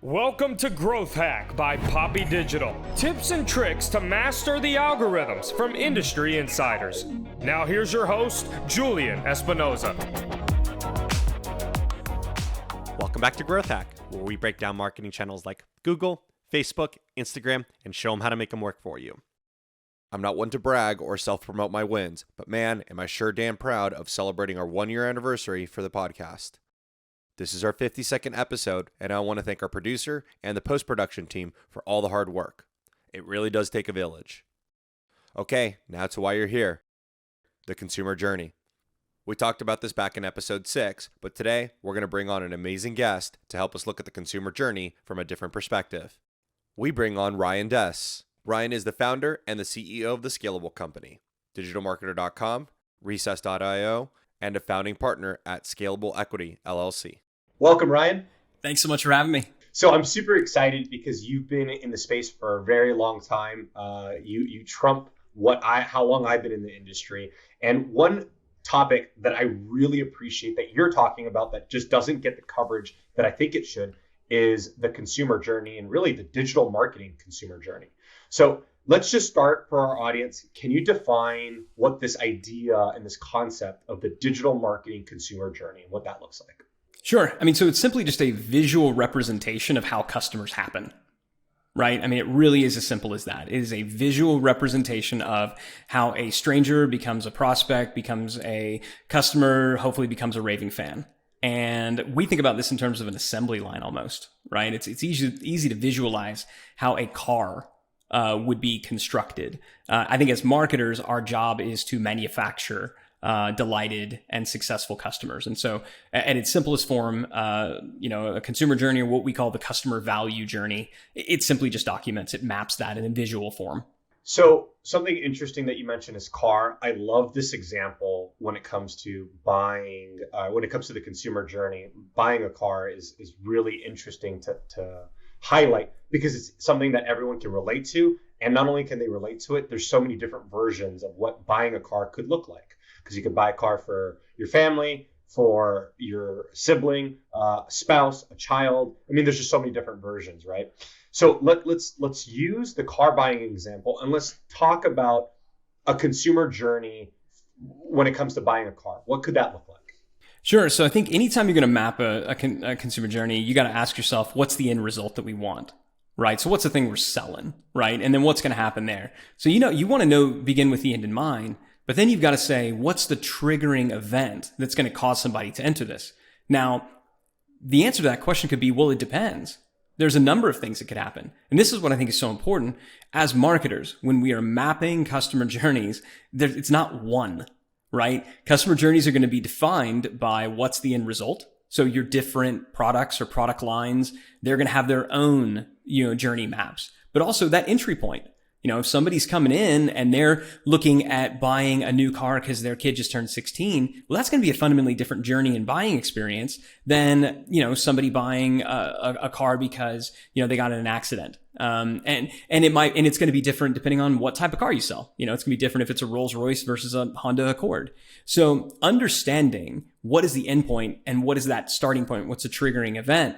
Welcome to Growth Hack by Poppy Digital. Tips and tricks to master the algorithms from industry insiders. Now here's your host, Julian Espinoza. Welcome back to Growth Hack, where we break down marketing channels like Google, Facebook, Instagram, and show them how to make them work for you. I'm not one to brag or self-promote my wins, but man, am I sure damn proud of celebrating our 1-year anniversary for the podcast. This is our 52nd episode, and I want to thank our producer and the post-production team for all the hard work. It really does take a village. Okay, now to why you're here. The consumer journey. We talked about this back in episode 6, but today we're going to bring on an amazing guest to help us look at the consumer journey from a different perspective. We bring on Ryan Deiss. Ryan is the founder and the CEO of the Scalable Company, digitalmarketer.com, Recess.io, and a founding partner at Scalable Equity, LLC. Welcome, Ryan. Thanks so much for having me. So I'm super excited because you've been in the space for a very long time. You trump how long I've been in the industry. And one topic that I really appreciate that you're talking about that just doesn't get the coverage that I think it should is the consumer journey and really the digital marketing consumer journey. So let's just start for our audience. Can you define what this idea and this concept of the digital marketing consumer journey and what that looks like? Sure. So it's simply just a visual representation of how customers happen, right? It really is as simple as that. It is a visual representation of how a stranger becomes a prospect, becomes a customer, hopefully becomes a raving fan. And we think about this in terms of an assembly line almost, right? It's easy to visualize how a car would be constructed. I think as marketers, our job is to manufacture delighted and successful customers. And so at its simplest form, a consumer journey, or what we call the customer value journey, it simply just documents, it maps that in a visual form. So something interesting that you mentioned is car. I love this example when it comes to buying, when it comes to the consumer journey. Buying a car is really interesting to highlight because it's something that everyone can relate to. And not only can they relate to it, there's so many different versions of what buying a car could look like. Because you could buy a car for your family, for your sibling, a spouse, a child. There's just so many different versions, right? So let's use the car buying example and let's talk about a consumer journey when it comes to buying a car. What could that look like? Sure. So I think anytime you're going to map a consumer journey, you got to ask yourself, what's the end result that we want? Right. So what's the thing we're selling? Right. And then what's going to happen there? So, you want to begin with the end in mind. But then you've got to say, what's the triggering event that's going to cause somebody to enter this? Now, the answer to that question could be, well, it depends. There's a number of things that could happen. And this is what I think is so important. As marketers, when we are mapping customer journeys, it's not one, right? Customer journeys are going to be defined by what's the end result. So your different products or product lines, they're going to have their own, journey maps, but also that entry point. If somebody's coming in and they're looking at buying a new car because their kid just turned 16, well, that's going to be a fundamentally different journey and buying experience than, somebody buying a car because, they got in an accident. And it's going to be different depending on what type of car you sell. It's going to be different if it's a Rolls Royce versus a Honda Accord. So understanding what is the endpoint and what is that starting point? What's the triggering event?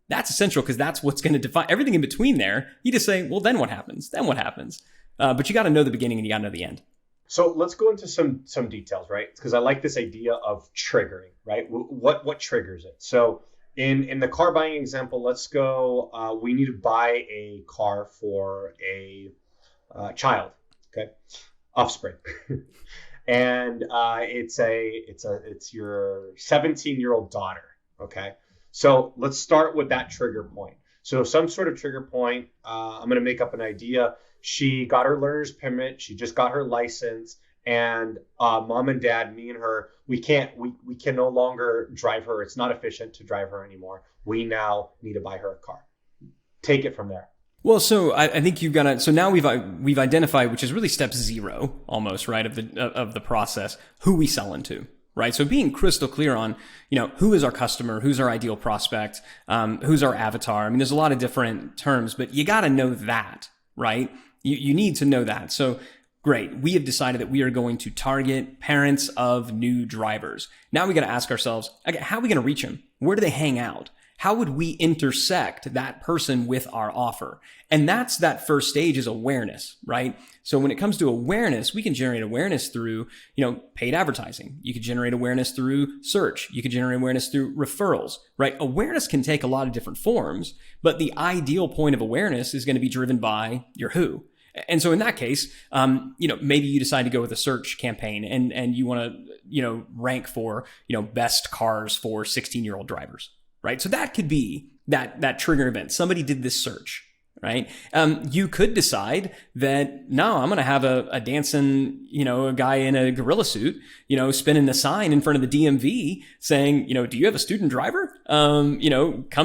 That's essential because that's what's going to define everything in between there. You just say, well, then what happens? Then what happens? But you got to know the beginning and you got to know the end. So let's go into some details, right? Because I like this idea of triggering, right? What triggers it? So in the car buying example, let's go. We need to buy a car for a child, okay, offspring, and it's your 17-year-old daughter, okay. So let's start with that trigger point. So some sort of trigger point, I'm going to make up an idea. She got her learner's permit. She just got her license. And mom and dad, me and her, we can no longer drive her. It's not efficient to drive her anymore. We now need to buy her a car. Take it from there. Well, so I think you've got to. So now we've identified, which is really step 0 almost, right, of the process, who we sell into. Right. So being crystal clear on, who is our customer, who's our ideal prospect, who's our avatar. There's a lot of different terms, but you got to know that, right? You need to know that. So great. We have decided that we are going to target parents of new drivers. Now we got to ask ourselves, okay, how are we going to reach them? Where do they hang out? how would we intersect that person with our offer? And that's that first stage is awareness, right? So when it comes to awareness, we can generate awareness through, paid advertising. You could generate awareness through search. You could generate awareness through referrals, right? Awareness can take a lot of different forms, but the ideal point of awareness is going to be driven by your who. And so in that case, maybe you decide to go with a search campaign and you want to, rank for, best cars for 16-year-old drivers, right? So that could be that trigger event. Somebody did this search, right? You could decide that, no, I'm going to have a dancing, a guy in a gorilla suit, spinning a sign in front of the DMV saying, do you have a student driver? Come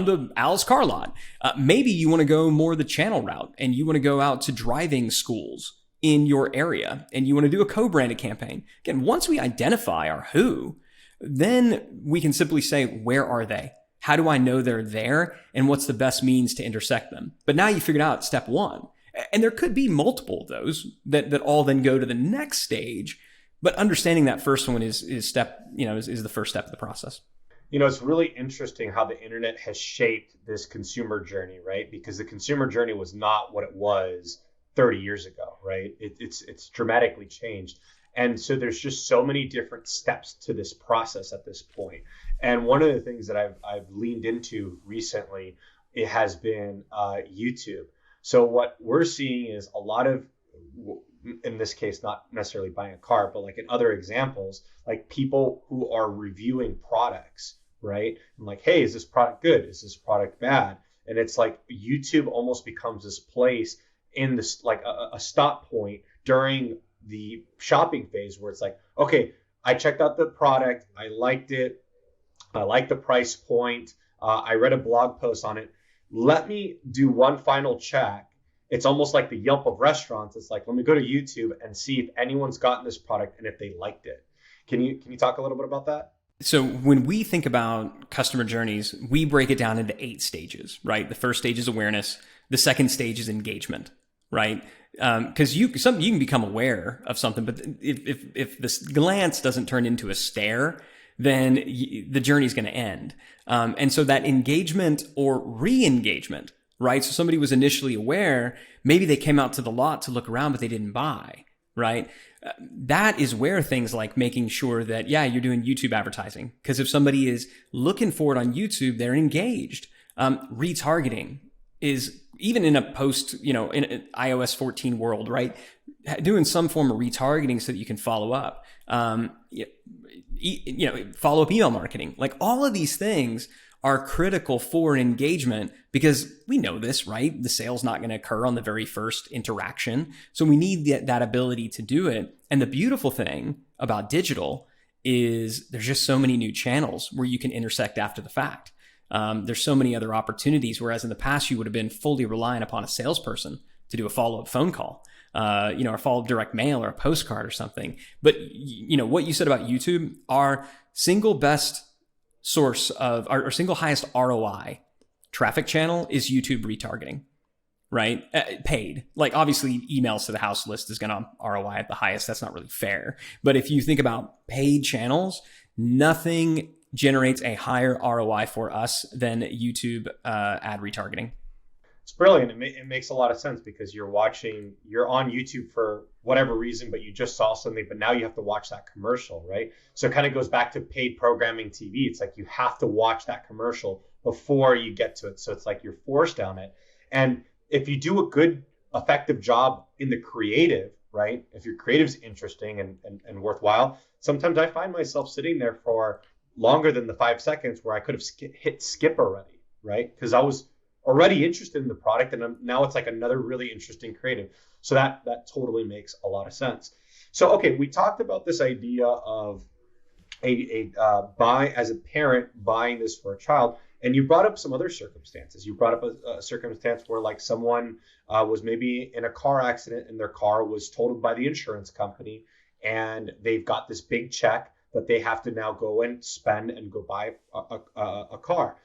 to Al's car lot. Maybe you want to go more the channel route and you want to go out to driving schools in your area and you want to do a co-branded campaign. Again, once we identify our who, then we can simply say, where are they? How do I know they're there? And what's the best means to intersect them? But now you figured out step one. And there could be multiple of those that all then go to the next stage. But understanding that first one is the first step of the process. It's really interesting how the internet has shaped this consumer journey, right? Because the consumer journey was not what it was 30 years ago, right? It's dramatically changed. And so there's just so many different steps to this process at this point. And one of the things that I've leaned into recently, it has been YouTube. So what we're seeing is a lot of, in this case, not necessarily buying a car, but like in other examples, like people who are reviewing products, right? And like, hey, is this product good? Is this product bad? And it's like YouTube almost becomes this place in this, like a stop point during the shopping phase where it's like, okay, I checked out the product. I liked it. I like the price point. I read a blog post on it. Let me do one final check. It's almost like the Yelp of restaurants. It's like, let me go to YouTube and see if anyone's gotten this product and if they liked it. Can you talk a little bit about that? So when we think about customer journeys, we break it down into 8 stages, right? The first stage is awareness. The second stage is engagement, right? Because you can become aware of something, but if this glance doesn't turn into a stare, then the journey is going to end. And so that engagement or re-engagement, right? So somebody was initially aware, maybe they came out to the lot to look around, but they didn't buy, right? That is where things like making sure that, you're doing YouTube advertising. Because if somebody is looking for it on YouTube, they're engaged. Retargeting is, even in a post, in an iOS 14 world, right? Doing some form of retargeting so that you can follow up. Follow up email marketing. Like all of these things are critical for engagement because we know this, right? The sale's not going to occur on the very first interaction. So we need that ability to do it. And the beautiful thing about digital is there's just so many new channels where you can intersect after the fact. There's so many other opportunities, whereas in the past you would have been fully reliant upon a salesperson to do a follow-up phone call, or follow-up direct mail or a postcard or something. But what you said about YouTube, our single best source of our single highest ROI traffic channel is YouTube retargeting, right? Paid. Like obviously emails to the house list is going to ROI at the highest. That's not really fair. But if you think about paid channels, nothing generates a higher ROI for us than YouTube ad retargeting. It's brilliant. It makes a lot of sense because you're on YouTube for whatever reason, but you just saw something, but now you have to watch that commercial, right? So it kind of goes back to paid programming TV. It's like you have to watch that commercial before you get to it. So it's like you're forced down it. And if you do a good, effective job in the creative, right? If your creative's interesting and worthwhile, sometimes I find myself sitting there for longer than the 5 seconds where I could have hit skip already, right? Because I was already interested in the product, and now it's like another really interesting creative. So that totally makes a lot of sense. So okay, we talked about this idea of a buy as a parent buying this for a child, and you brought up some other circumstances. You brought up a circumstance where like someone was maybe in a car accident and their car was totaled by the insurance company, and they've got this big check that they have to now go and spend and go buy a car.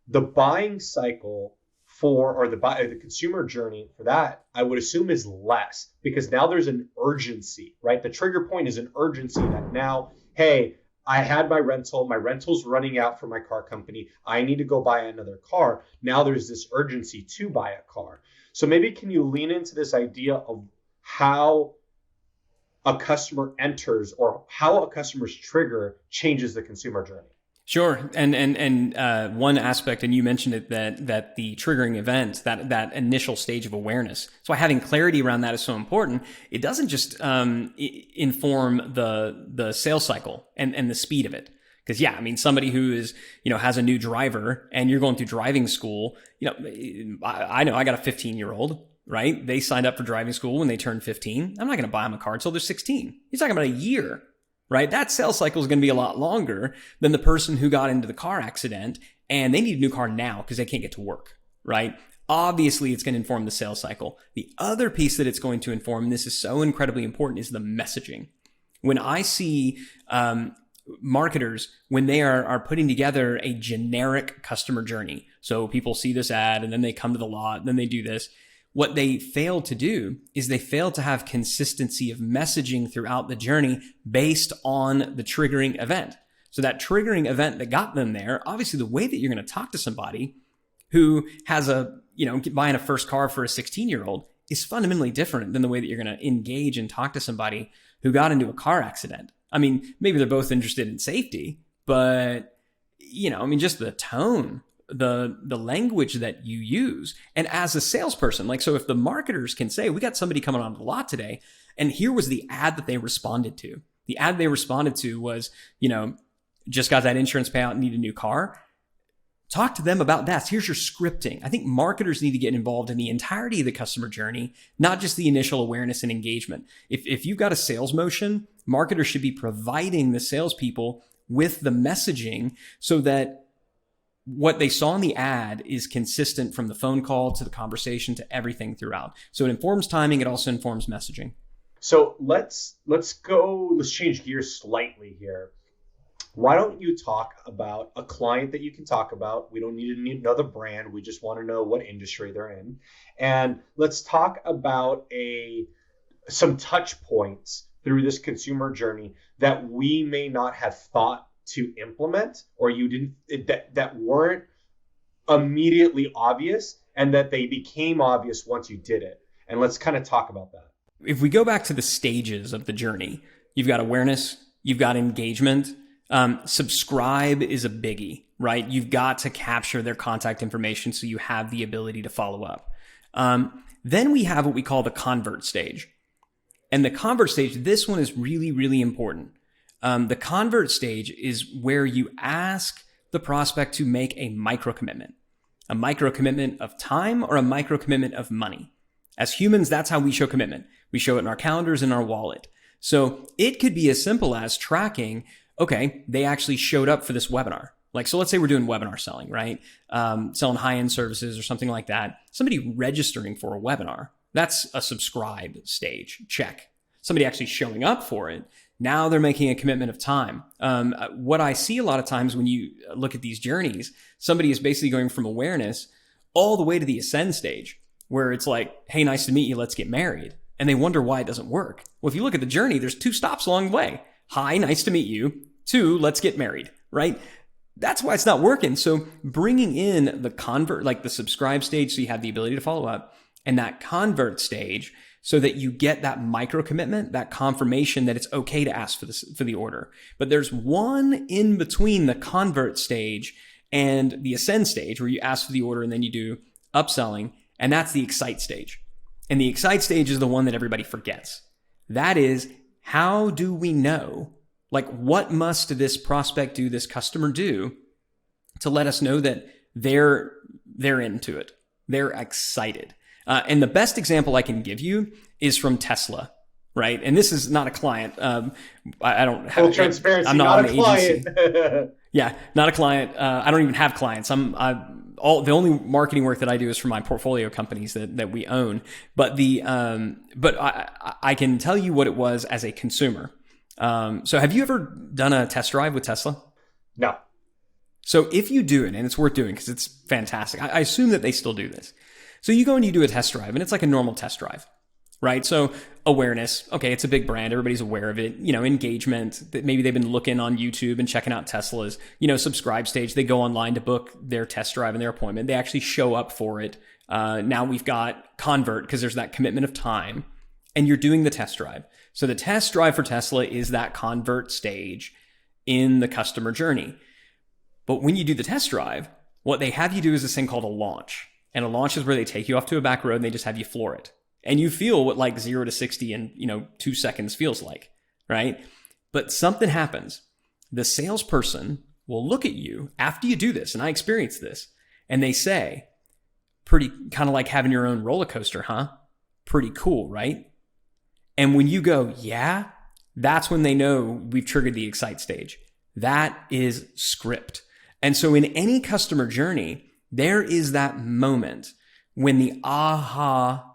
The buying cycle the consumer journey for that, I would assume, is less because now there's an urgency, right? The trigger point is an urgency that now, hey, I had my rental's running out for my car company. I need to go buy another car. Now there's this urgency to buy a car. So maybe can you lean into this idea of how a customer enters or how a customer's trigger changes the consumer journey? Sure. And one aspect, and you mentioned it, that the triggering event, that initial stage of awareness. So having clarity around that is so important. It doesn't just inform the sales cycle and the speed of it. Because yeah, I mean, somebody who is, has a new driver and you're going through driving school, I know I got a 15-year-old, right? They signed up for driving school when they turned 15. I'm not going to buy them a car until they're 16. He's talking about a year. Right? That sales cycle is going to be a lot longer than the person who got into the car accident and they need a new car now because they can't get to work, right? Obviously, it's going to inform the sales cycle. The other piece that it's going to inform, and this is so incredibly important, is the messaging. When I see marketers, when they are putting together a generic customer journey, so people see this ad and then they come to the lot, and then they do this. What they fail to do is they fail to have consistency of messaging throughout the journey based on the triggering event. So that triggering event that got them there, obviously the way that you're going to talk to somebody who has buying a first car for a 16-year-old is fundamentally different than the way that you're going to engage and talk to somebody who got into a car accident. I mean, maybe they're both interested in safety, but just the tone, the language that you use. And as a salesperson, so if the marketers can say, we got somebody coming on the lot today, and here was the ad that they responded to. The ad they responded to was, just got that insurance payout, need a new car. Talk to them about that. Here's your scripting. I think marketers need to get involved in the entirety of the customer journey, not just the initial awareness and engagement. If you've got a sales motion, marketers should be providing the salespeople with the messaging so that what they saw in the ad is consistent from the phone call to the conversation to everything throughout. So it informs timing. It also informs messaging. So let's change gears slightly here. Why don't you talk about a client that you can talk about? We don't need another brand. We just want to know what industry they're in. And let's talk about some touch points through this consumer journey that we may not have thought to implement, or that weren't immediately obvious, and that they became obvious once you did it. And let's kind of talk about that. If we go back to the stages of the journey, you've got awareness, you've got engagement. Subscribe is a biggie, right? You've got to capture their contact information so you have the ability to follow up. Then we have what we call the convert stage. And the convert stage, this one is really, really important. The convert stage is where you ask the prospect to make a micro commitment of time or a micro commitment of money. As humans, that's how we show commitment. We show it in our calendars and our wallet. So it could be as simple as tracking, okay, they actually showed up for this webinar. So let's say we're doing webinar selling, right? Selling high-end services or something like that. Somebody registering for a webinar, that's a subscribe stage, check. Somebody actually showing up for it, now they're making a commitment of time. What I see a lot of times when you look at these journeys, somebody is basically going from awareness all the way to the ascend stage, where it's like, hey, nice to meet you, let's get married. And they wonder why it doesn't work. Well, if you look at the journey, there's 2 stops along the way. Hi, nice to meet you. 2, let's get married, right? That's why it's not working. So bringing in the convert, the subscribe stage, so you have the ability to follow up, and that convert stage, so that you get that micro commitment, that confirmation that it's okay to ask for the order. But there's one in between the convert stage and the ascend stage where you ask for the order and then you do upselling, and that's the excite stage. And the excite stage is the one that everybody forgets. That is, how do we know, what must this prospect do, this customer do, to let us know that they're into it, they're excited. And the best example I can give you is from Tesla, right? And this is not a client. I don't have full transparency. I'm not a client. Yeah, not a client. I don't even have clients. The only marketing work that I do is for my portfolio companies that we own. But I can tell you what it was as a consumer. So have you ever done a test drive with Tesla? No. So if you do it, and it's worth doing because it's fantastic. I assume that they still do this. So you go and you do a test drive, and it's like a normal test drive. right? So awareness, okay, it's a big brand. Everybody's aware of it. Engagement, that maybe they've been looking on YouTube and checking out Tesla's, subscribe stage. They go online to book their test drive and their appointment. They actually show up for it. Now we've got convert because there's that commitment of time and you're doing the test drive. So the test drive for Tesla is that convert stage in the customer journey. But when you do the test drive, what they have you do is this thing called a launch. And a launch is where they take you off to a back road and they just have you floor it. And you feel what like 0 to 60 in, 2 seconds feels like, right? But something happens. The salesperson will look at you after you do this, and I experienced this, and they say, pretty kind of like having your own roller coaster, huh? Pretty cool, right? And when you go, yeah, that's when they know we've triggered the excite stage. That is script. And so in any customer journey, there is that moment when the aha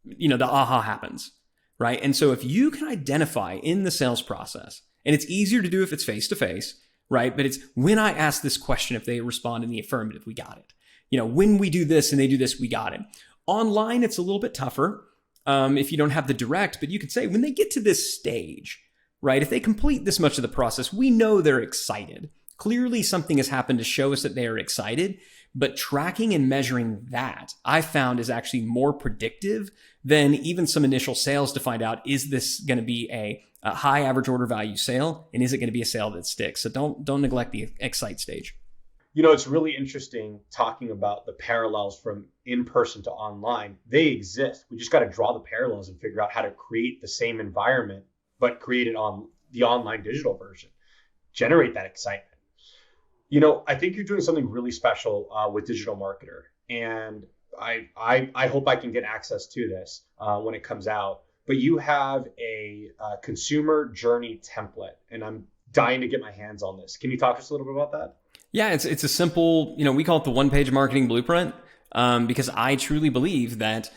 happens, right? And so if you can identify in the sales process, and it's easier to do if it's face to face, right? But it's when I ask this question, if they respond in the affirmative, we got it. When we do this and they do this, we got it. Online, it's a little bit tougher if you don't have the direct, but you could say when they get to this stage, right? If they complete this much of the process, we know they're excited. Clearly something has happened to show us that they are excited, but tracking and measuring that I found is actually more predictive than even some initial sales to find out, is this going to be a high average order value sale? And is it going to be a sale that sticks? So don't neglect the excite stage. It's really interesting talking about the parallels from in-person to online. They exist. We just got to draw the parallels and figure out how to create the same environment, but create it on the online digital version. Generate that excitement. I think you're doing something really special with Digital Marketer. And I hope I can get access to this when it comes out. But you have a consumer journey template, and I'm dying to get my hands on this. Can you talk to us a little bit about that? Yeah, it's a simple, we call it the one-page marketing blueprint because I truly believe that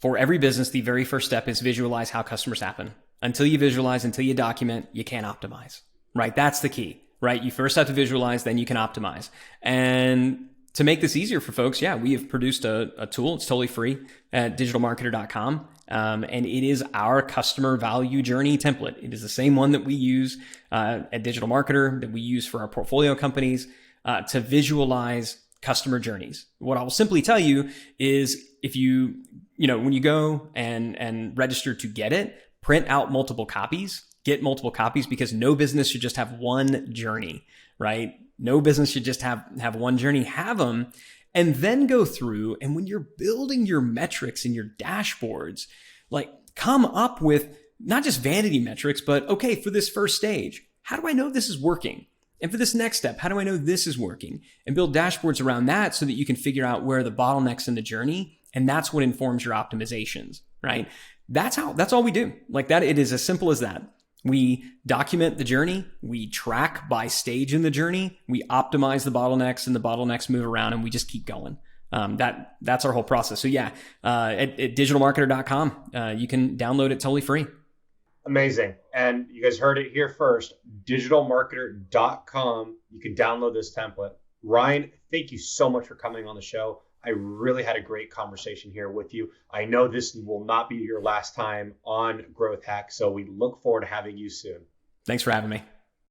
for every business, the very first step is visualize how customers happen. Until you visualize, until you document, you can't optimize, right? That's the key, right? You first have to visualize, then you can optimize. And to make this easier for folks, we have produced a tool. It's totally free at digitalmarketer.com. And it is our customer value journey template. It is the same one that we use at Digital Marketer, that we use for our portfolio companies to visualize customer journeys. What I will simply tell you is if when you go and register to get it, print out multiple copies, get multiple copies, because no business should just have one journey, right? No business should just have one journey. Have them, and then go through. And when you're building your metrics and your dashboards, come up with not just vanity metrics, but okay, for this first stage, how do I know this is working? And for this next step, how do I know this is working? And build dashboards around that so that you can figure out where the bottlenecks in the journey, and that's what informs your optimizations, right? That's all we do. It is as simple as that. We document the journey, we track by stage in the journey, we optimize the bottlenecks, and the bottlenecks move around, and we just keep going. That's our whole process. So at digitalmarketer.com, you can download it totally free. Amazing. And you guys heard it here first, digitalmarketer.com. You can download this template. Ryan, thank you so much for coming on the show. I really had a great conversation here with you. I know this will not be your last time on Growth Hack, so we look forward to having you soon. Thanks for having me.